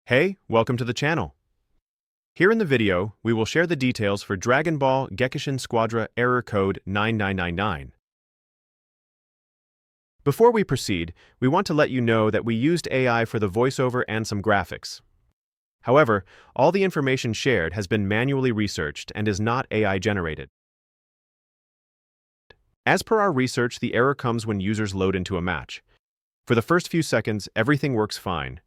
Hey, welcome to the channel. Here in the video, we will share the details for Dragon Ball Gekishin Squadra Error code 9999. Before we proceed, we want to let you know that we used AI for the voiceover and some graphics. However, all the information shared has been manually researched and is not AI generated. As per our research, the error comes when users load into a match. For the first few seconds, everything works fine,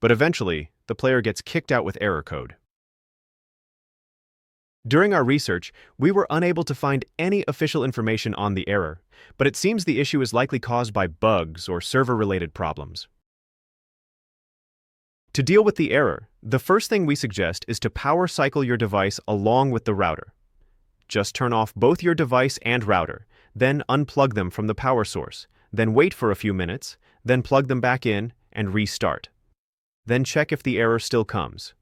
but eventually, the player gets kicked out with error code. During our research, we were unable to find any official information on the error, but it seems the issue is likely caused by bugs or server-related problems. To deal with the error, the first thing we suggest is to power cycle your device along with the router. Just turn off both your device and router, then unplug them from the power source, then wait for a few minutes, then plug them back in and restart. Then check if the error still comes.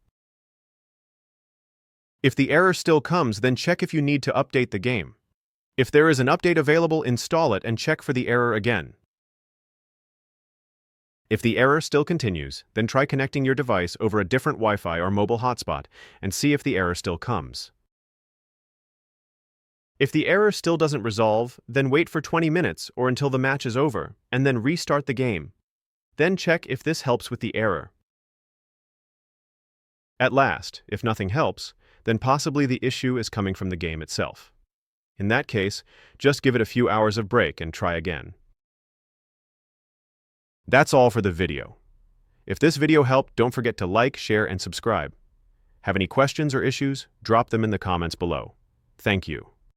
If the error still comes, then check if you need to update the game. If there is an update available, install it and check for the error again. If the error still continues, then try connecting your device over a different Wi-Fi or mobile hotspot and see if the error still comes. If the error still doesn't resolve, then wait for 20 minutes or until the match is over, and then restart the game. Then check if this helps with the error. At last, if nothing helps, then possibly the issue is coming from the game itself. In that case, just give it a few hours of break and try again. That's all for the video. If this video helped, don't forget to like, share, and subscribe. Have any questions or issues? Drop them in the comments below. Thank you.